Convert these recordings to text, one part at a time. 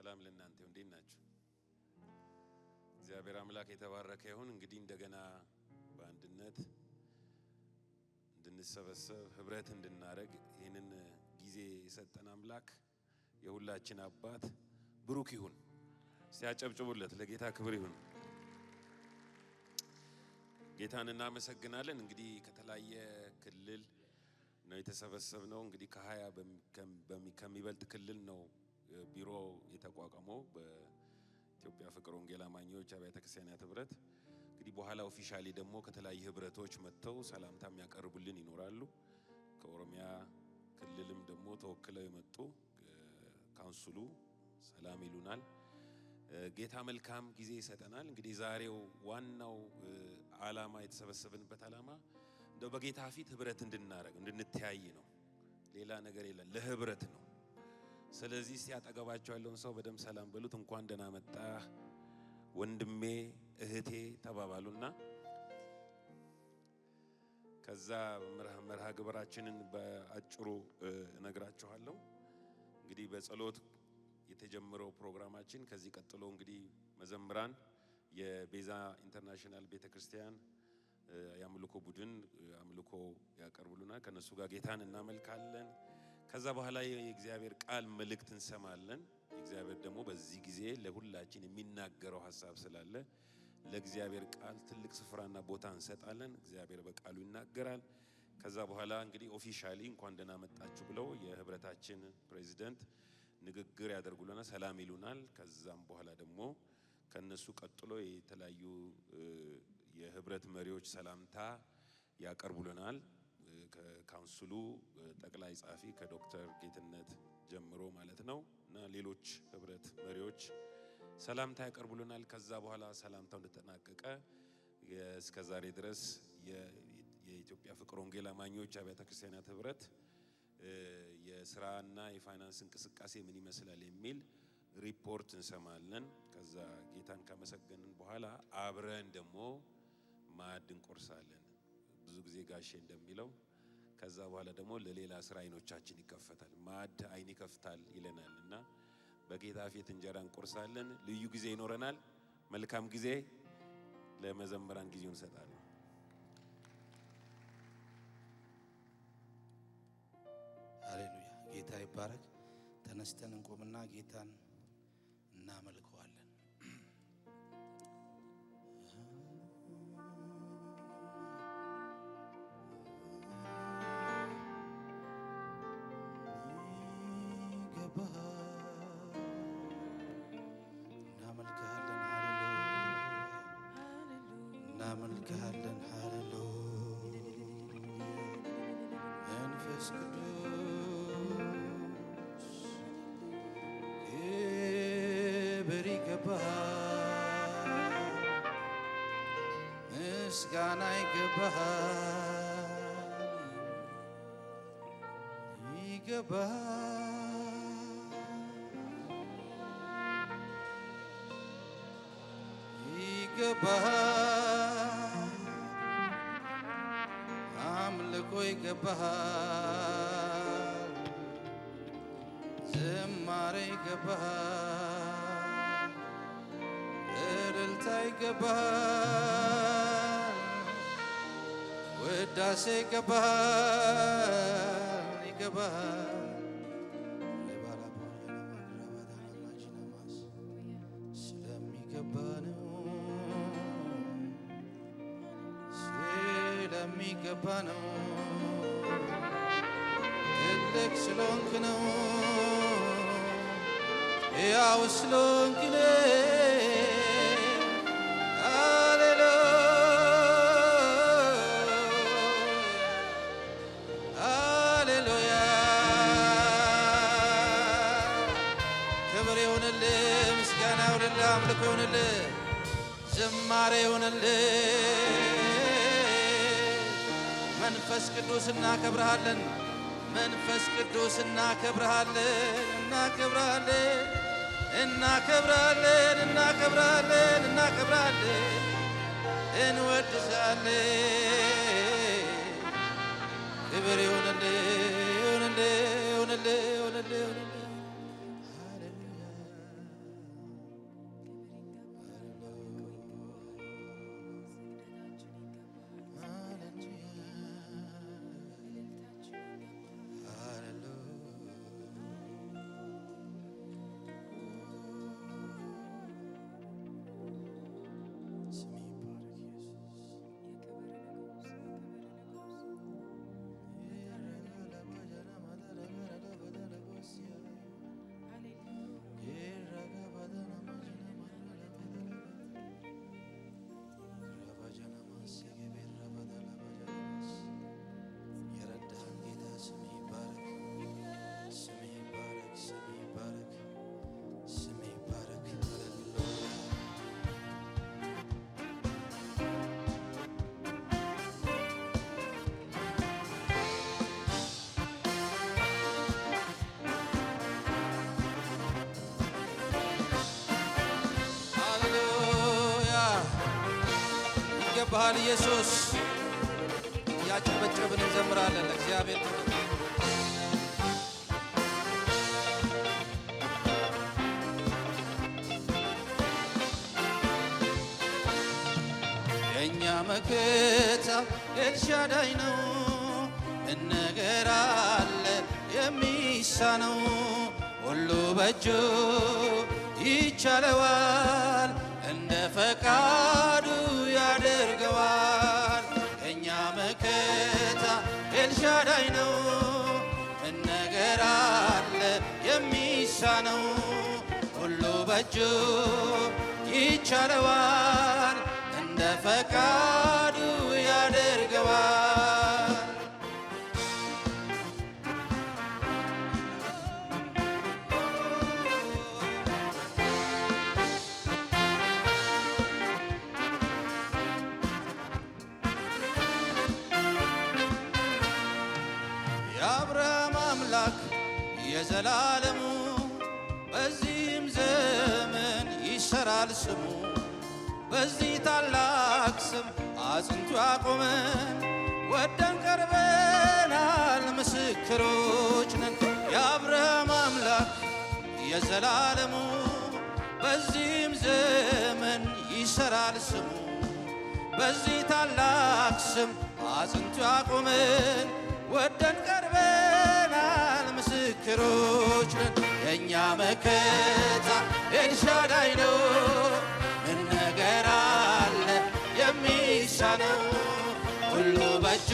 ሰላም ለእናንተ ይሁን። እንዴት ናችሁ? እግዚአብሔር አምላክ የተባረከ ይሁን። እንግዲህ እንደገና በአንድነት እንድንሰበሰብ ህብረት እንድናረግ ይህንን ጊዜ የሰጠን አምላክ የሁላችን አባት ብሩክ ይሁን። ሲያጨብጭቡለት ለጌታ ክብር ይሁን። ጌታን እናመሰግናለን። እንግዲህ ከተለያየ ክልል ነው የተሰበሰብነው። እንግዲህ ከ20 ከሚበልጥ ክልል ነው ቢሮ የተቋቋመው በኢትዮጵያ ፍቅር ወንጌል አማኞች አብያተ ክርስቲያናት ህብረት። እንግዲህ በኋላ ኦፊሻሊ ደግሞ ከተለያየ ህብረቶች መጥተው ሰላምታ የሚያቀርቡልን ይኖራሉ። ከኦሮሚያ ክልልም ደግሞ ተወክለው የመጡ ካውንስሉ ሰላም ይሉናል። ጌታ መልካም ጊዜ ይሰጠናል። እንግዲህ ዛሬው ዋናው ዓላማ የተሰበሰብንበት ዓላማ እንደው በጌታ ፊት ህብረት እንድናረግ እንድንተያይ ነው። ሌላ ነገር የለም፣ ለህብረት ነው። ስለዚህ ሲያጠገባቸው ያለውን ሰው በደም ሰላም በሉት። እንኳን ደህና መጣ ወንድሜ እህቴ ተባባሉና ከዛ መርሃ ግብራችንን በአጭሩ እነግራችኋለሁ። እንግዲህ በጸሎት የተጀመረው ፕሮግራማችን ከዚህ ቀጥሎ እንግዲህ መዘምራን የቤዛ ኢንተርናሽናል ቤተክርስቲያን የአምልኮ ቡድን አምልኮ ያቀርቡልናል። ከነሱ ጋር ጌታን እናመልካለን። ከዛ በኋላ የእግዚአብሔር ቃል መልእክት እንሰማለን። እግዚአብሔር ደግሞ በዚህ ጊዜ ለሁላችን የሚናገረው ሐሳብ ስላለ ለእግዚአብሔር ቃል ትልቅ ስፍራና ቦታ እንሰጣለን። እግዚአብሔር በቃሉ ይናገራል። ከዛ በኋላ እንግዲህ ኦፊሻሊ እንኳን ደህና መጣችሁ ብለው የህብረታችን ፕሬዚዳንት ንግግር ያደርጉልናል፣ ሰላም ይሉናል። ከዛም በኋላ ደግሞ ከነሱ ቀጥሎ የተለያዩ የህብረት መሪዎች ሰላምታ ያቀርቡልናል። ከካውንስሉ ጠቅላይ ጻፊ ከዶክተር ጌትነት ጀምሮ ማለት ነው እና ሌሎች ህብረት መሪዎች ሰላምታ ያቀርቡልናል። ከዛ በኋላ ሰላምታው እንደተጠናቀቀ እስከ ዛሬ ድረስ የኢትዮጵያ ፍቅር ወንጌል አማኞች አብያተ ክርስቲያናት ህብረት የስራና የፋይናንስ እንቅስቃሴ ምን ይመስላል የሚል ሪፖርት እንሰማለን። ከዛ ጌታን ካመሰገንን በኋላ አብረን ደግሞ ማዕድ እንቆርሳለን። ብዙ ጊዜ ጋሼ እንደሚለው ከዛ በኋላ ደግሞ ለሌላ ስራ አይኖቻችን ይከፈታል። ማዕድ አይን ይከፍታል ይለናልና በጌታ ፊት እንጀራ እንቆርሳለን። ልዩ ጊዜ ይኖረናል። መልካም ጊዜ። ለመዘምራን ጊዜውን እንሰጣለን። ሃሌሉያ። ጌታ ይባረክ። ተነስተን እንቆምና ጌታን እናመልከዋለን። እናመልክሃለን። ሃሌሉያ መንፈስ ቅዱስ ክብር ይገባሃል፣ ምስጋና ይገባሃል፣ ይገባሃል፣ አምልኮ ይገባሃል፣ ዝማሬ ይገባሃል፣ እልልታ ይገባሃል፣ ውዳሴ ይገባሃል። ስለሚገባ ነው፣ ትልቅ ስለሆንክ ነው፣ ሕያው ስለሆንክ ነው። ሃሌሉያ ክብር ይሁንልህ፣ ምስጋና ይሁንልህ፣ አምልኮ ይሁንልህ፣ ዝማሬ ይሁንልህ። መንፈስ ቅዱስ እናከብርሃለን፣ መንፈስ ቅዱስ እናከብርሃለን፣ እናከብርሃለን፣ እናከብርሃለን፣ እናከብርሃለን፣ እናከብርሃለን፣ እንወድሳለን። ክብር ይሁንልህ፣ ይሁንልህ፣ ይሁንልህ፣ ይሁንልህ፣ ይሁንልህ። ሃሌሉያ ይገባሃል ኢየሱስ። እያጨበጨብን እንዘምራለን ለእግዚአብሔር ክብር። የእኛ መከታ ኤልሻዳይ ነው፣ ነገር አለ የሚሳነው፣ ሁሉ በእጁ ይቻለዋል፣ እንደ ፈቃዱ ያደርገዋል። የእኛ መከታ ኤልሻዳይ ነው፣ ነገር አለ የሚሳነው፣ ሁሉ በእጁ ይቻለዋል፣ እንደ ፈቃዱ ያደርገዋል። የአብርሃም አምላክ የዘላለሙ በዚህም ዘመን ይሰራል ስሙ። በዚህ ታላቅ ስም አጽንቶ ያቆመን ወደን ቀርበናል ምስክሮች ነን። የአብርሃም አምላክ የዘላለሙ በዚህም ዘመን ይሰራል ስሙ። በዚህ ታላቅ ስም አጽንቶ ያቆመን ወደን ቀርበናል ምስክሮች ነን። የእኛ መከታ ኤልሻዳይ ነው፣ ምን ነገር አለ የሚሳነው፣ ሁሉ በእጁ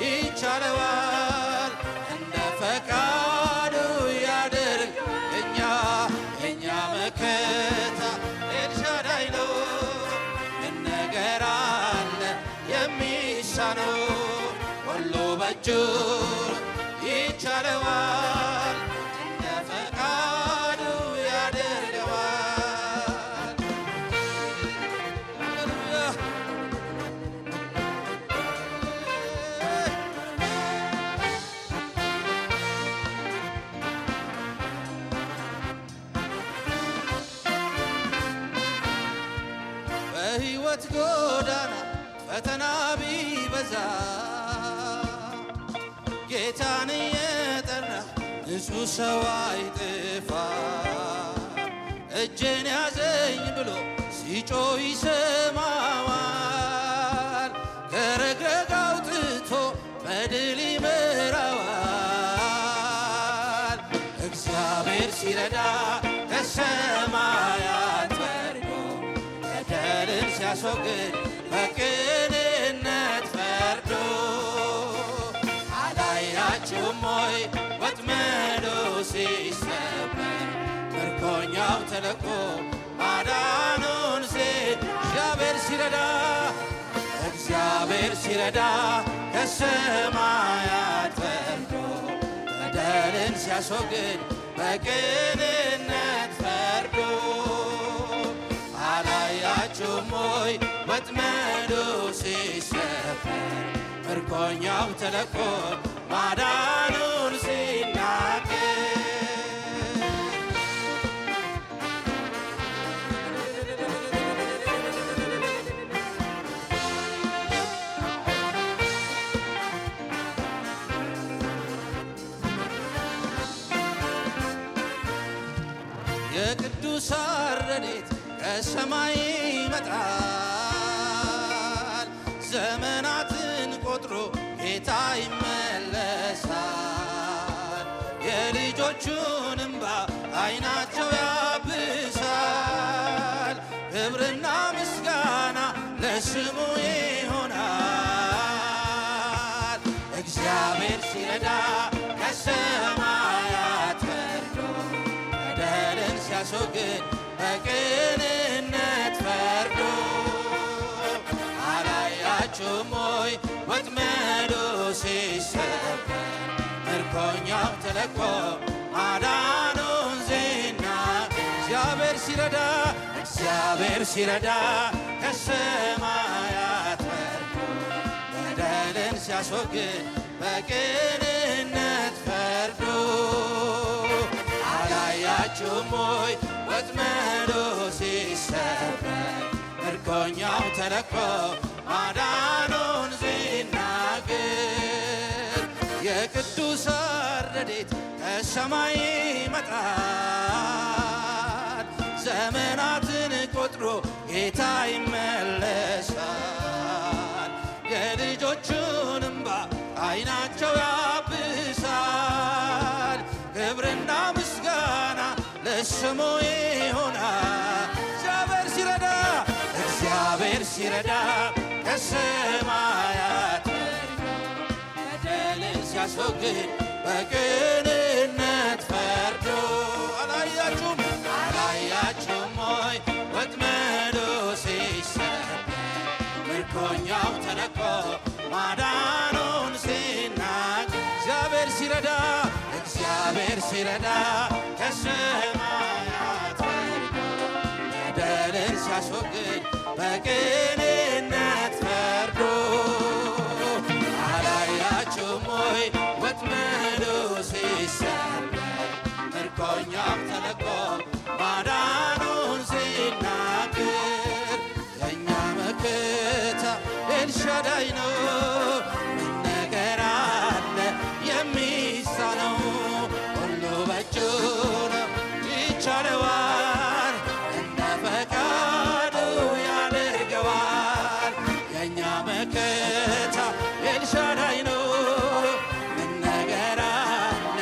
ይቻለዋል፣ እንደ ፈቃዱ ያደርግ። የእኛ መከታ ኤልሻዳይ ነው፣ ምን ነገር አለ የሚሳነው፣ ሁሉ በእጁ ይቻለዋል፣ እንደ ፈቃዱ ያደርገዋል። ሃሌሉያ። በሕይወት ጎዳና ፈተና ቢበዛ ጌታን የጠራ ንጹሕ ሰው አይጥፋ። እጄን ያዘኝ ብሎ ሲጮህ ይሰማዋል፣ ከረግረግ አውጥቶ በድል ይመራዋል። እግዚአብሔር ሲረዳ ከሰማያት ወርዶ በደልን ሲያስወግድ በቅንነት ፈርዶ አላያችሁም ሆይ ወጥመዱ ሲሰበር ምርኮኛው ተለቆ ማዳኑን እግዚአብሔር ሲረዳ ከሰማያት ወርዶ በደልን ሲያስወግድ በቅንነት ፈርዶ አላያችሁም ሆይ ወጥመዱ ሲሰበር ምርኮኛው ተለቆ ማዳኑን ሲናገር። የቅዱሳን ረድኤት ከሰማይ ይመጣል፣ ዘመናትን ቆጥሮ ጌታ ይመለሳል። የልጆቹን እንባ ዓይናቸው ያብሳል፣ ክብርና ምስጋና ለስሙ ይሆናል። እግዚአብሔር ሲረዳ ከሰማያት ወርዶ በደልን ሲያስወግድ በቅንነት ፈርዶ አላያችሁም ሆይ ወጥመዱ ሲሰበር ምርኮኛው ተለቆ ማዳኑን ዜና። እግዚአብሔር ሲረዳ ከሰማያት ወርዶ በደልን ሲያስወግድ በቅንነት ፈርዶ አላያችሁም ሆይ ወጥመዱ ሲሰበር ምርኮኛው ተለቆ ማዳኑን ሲናገር የቅዱሳን ረድኤት ከሰማይ ይመጣል። ዘመናትን ቆጥሮ ጌታ ይመለሳል። የልጆቹን እንባ ዓይናቸው ያብሳል። ክብርና ምስጋና ለስሙ ይሆናል። እግዚአብሔር ሲረዳ ከሰማያት በደልን ሲያስወግድ በቅንነት ፈርዶ አላያችሁም ሆይ ወጥመዱ ሲሰበር ምርኮኛው ተለቆ ማዳኑን ሲናገር እግዚአብሔር ሲረዳ ከሰማያት በደልን ሲያስወግድ በቅንነት ፈርዶ አላያችሁም ሆይ ወጥመዱ ሲሰበር ምርኮኛው ተለቆ ማዳኑን ሲናገር የእኛ መከታ ኤልሻዳይ ነው። ምን ነገር አለ የሚሳነው? ሁሉ በእጁ ነው ይቻለዋል። እንደ ፈቃዱ ያደርገዋል። የእኛ መከታ ኤልሻዳይ ነው። ምን ነገር አለ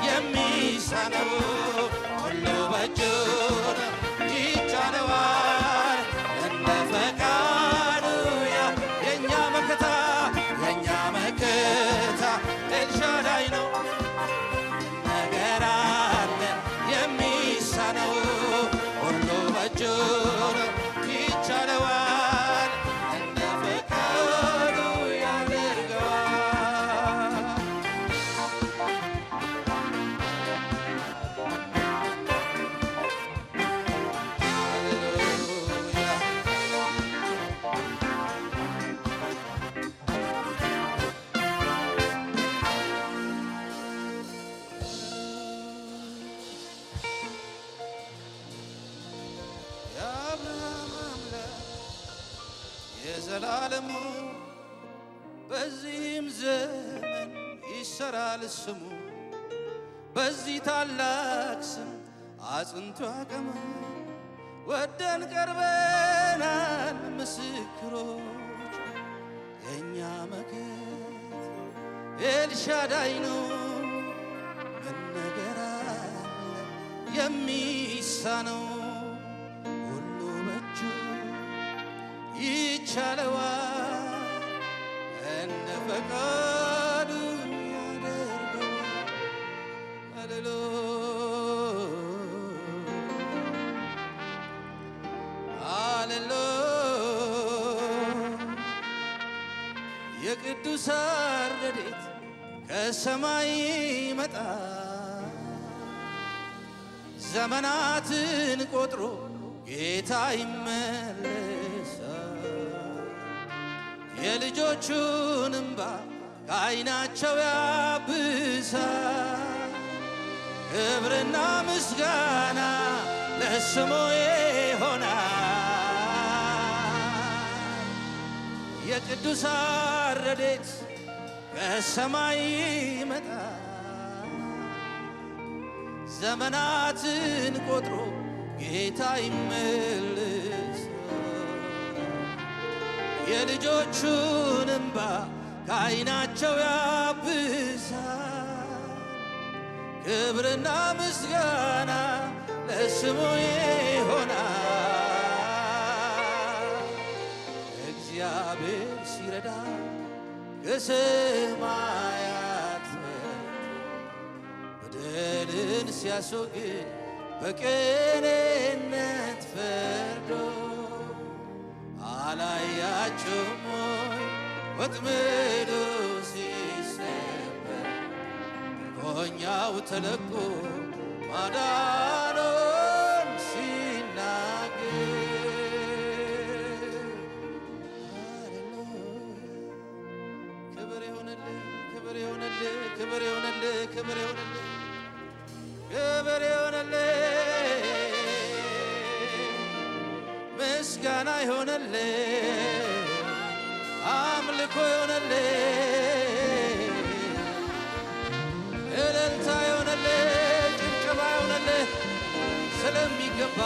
የሚሳነው? ሁሉ በእጁ ነው ይቻለዋል። እንደ ፈቃዱ የእኛ መከታ ኤልሻዳይ ነው። ነገር አለ የሚሳነው? ሁሉ በእጁ ነው ይቻለዋል። እንደ ፈቃዱ ያደርገዋል። ሃሌሉያ የአብርሃም አምላክ የዘላለሙ በዚህም ዘመን ይሰራል ስሙ። በዚህ ታላቅ ስም አጽንቶ አቀመ። ወደን ቀርበናል ምስክሮች። የእኛ መከታ ኤልሻዳይ ነው። ምን ነገር አለ የሚሳነው? ሁሉ በእጁ ይቻለዋል። እንደ ፈቃዱ ያደርገዋል። ሃሌሉያ የቅዱሳን ረድኤት ከሰማይ ይመጣል። ዘመናትን ቆጥሮ ጌታ ይመለሳል። የልጆቹን እንባ ከዓይናቸው ያብሳል። ክብርና ምስጋና ለስሙ ይሆናል። የቅዱሳን ረድኤት ከሰማይ ይመጣል። ዘመናትን ቆጥሮ ጌታ ይመልሳል። የልጆቹን እንባ ከዓይናቸው ያብሳል። ክብርና ምስጋና ለስሙ ይሆናል። እግዚአብሔር ሲረዳ ከሰማያት በደልን ሲያስወግድ በቅንነት ፈርዶ አላያችሁም ሆይ ወጥመዱ ሲሰበር ምርኮኛው ተለቆ ማዳኑን ሲናገር? ክብር ይሁንልህ፣ ክብር ይሁንልህ፣ ክብር ይሁንልህ፣ ክብር ይሁንልህ፣ ክብር ይሁንልህ። ምስጋና ይሆንልህ፣ አምልኮ ይሆንልህ፣ እልልታ ይሆንልህ፣ ጭብጨባ ይሆንልህ ስለሚገባ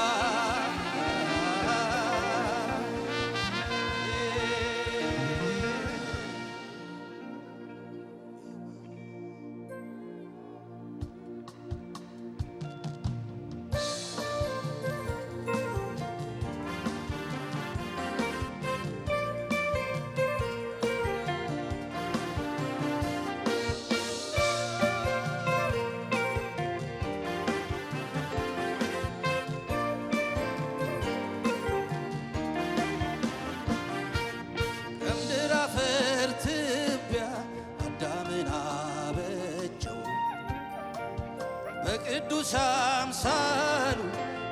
በቅዱስ አምሳሉ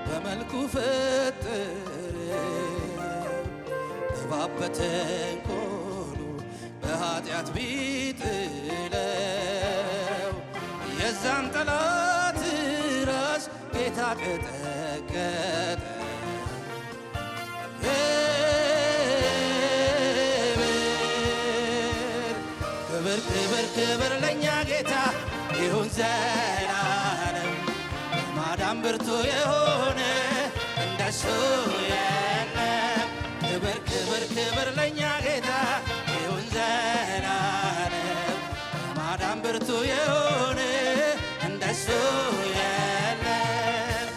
በመልኩ ፈጠረው። እባብ በተንኰሉ በኃጢአት ቢጥለው የዛን ጠላት ራስ ጌታ ቀጠቀጠ። ክብር ክብር ክብር ለእኛ ጌታ ይሁን ዘላለም። ማዳን ብርቱ የሆነ እንደሱ የለም። ክብር ክብር ክብር ለእኛ ጌታ ይሁን ዘላለም። ማዳን ብርቱ የሆነ እንደሱ የለም።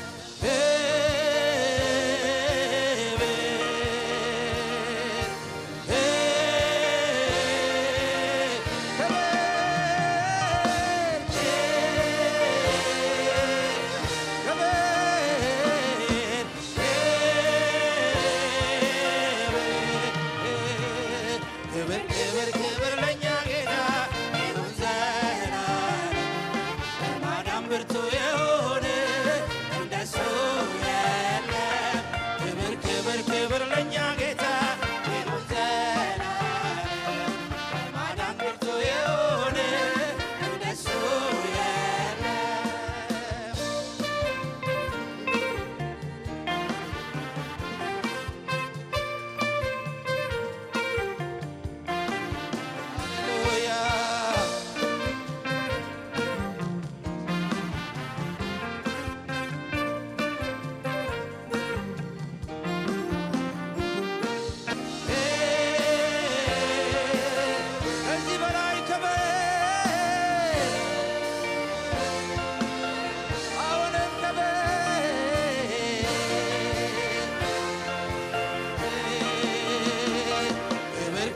ክብር ለእኛ ጌታ ይሁን ዘላለም። ማዳን ብርቱ የሆነ እንደሱ የለም። ክብር ክብር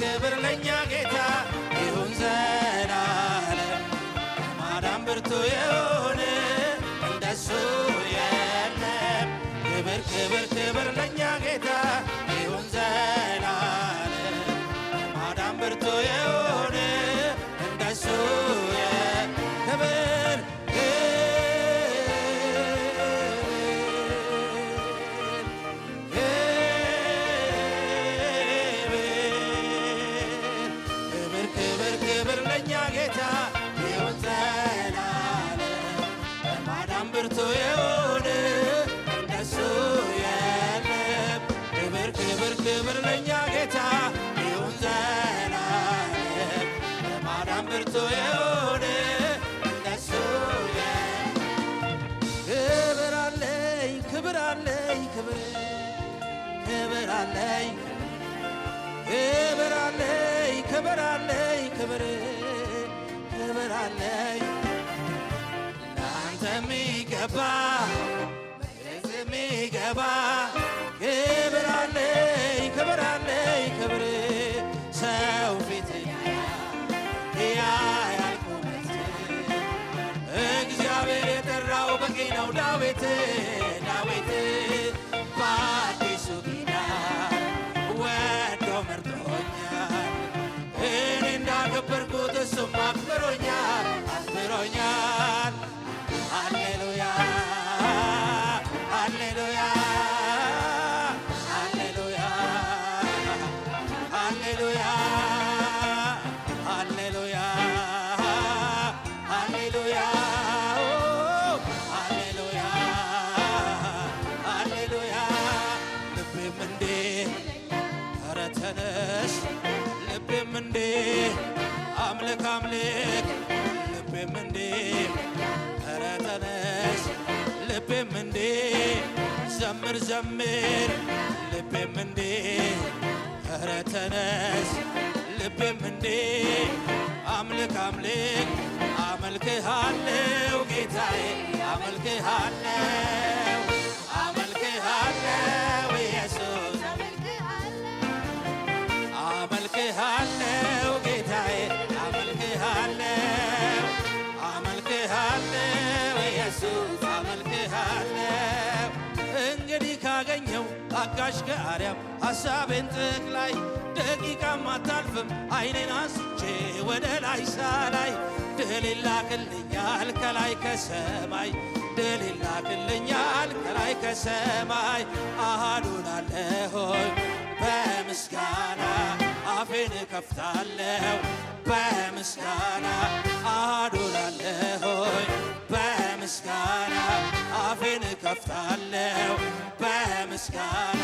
ክብር ለእኛ ጌታ ይሁን ዘላለም። ማዳን ብርቱ የሆነ እንደሱ ክብር ብርቱ የሆነ እንደሱ የለም። ክብር ክብር ክብር ለእኛ ጌታ ይሁን ዘላለም። ማዳን ብርቱ የሆነ እንደሱ ክብር አለኝ ክብር አለኝ ክብር ክብር አለኝ ክብር አለኝ ክብር አለኝ ክብር ክብር አለኝ የሚገባ የሚገባ ክብር አለኝ ክብር አለኝ ክብር ሰው ፊት ያያል ቁመት እግዚአብሔር የጠራው በቂ ነው። ዳዊት በአዲሱ ኪዳን ወዶ መርጦኛል። እኔ እንዳከበርኩት እሱም አክብሮኛል አክብሮኛል። ሃሌሉያ ሃሌሉያ ሃሌሉያ ሃሌሉያ ሃሌሉያ ሃሌሉያ ሃሌሉያ ሃሌሉያ ልቤም እንዴ ዘምር ዘምር ልቤም እንዴ ኧረ ተነስ ልቤም እንዴ አምልክ አምልክ አመልክሃለሁ ጌታዬ አመልክሃለሁ አመልክሃለሁ ኢየሱስ አመልክሃለሁ ጌታዬ አመልክሃለሁ አመልክሃለሁ ኢየሱስ አመልክሃለሁ እንግዲህ ካገኘው አጋዥ ከአርያም ሐሳቤን ጠቅላይ ደቂቃም አታልፍም አይኔን አንስቼ ወደ ላይ ሳላይ ድል ይላክልኛል ከላይ ከሰማይ ድል ይላክልኛል ከላይ ከሰማይ አሃዱን አለሆይ በምስጋና አፌን እከፍታለሁ በምስጋና አሃዱን አለሆይ በምስጋና አፌን እከፍታለሁ በምስጋና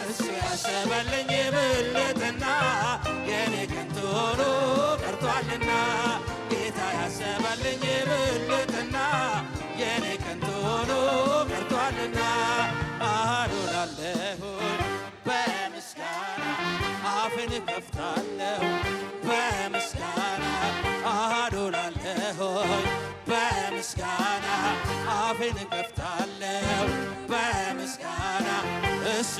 እሱ ያሰበልኝ ብልጥና የኔ ከንቱ ሆኖ ቀርቷልና ጌታ ያሰበልኝ ብልጥና የኔ ከንቱ ሆኖ ቀርቷልና አሃዱን አለሆይ በምስጋና አፌን እከፍታለሁ በምስጋና አሃዱን አለሆይ በምስጋና አፌን እከፍታለሁ በምስጋና እሱ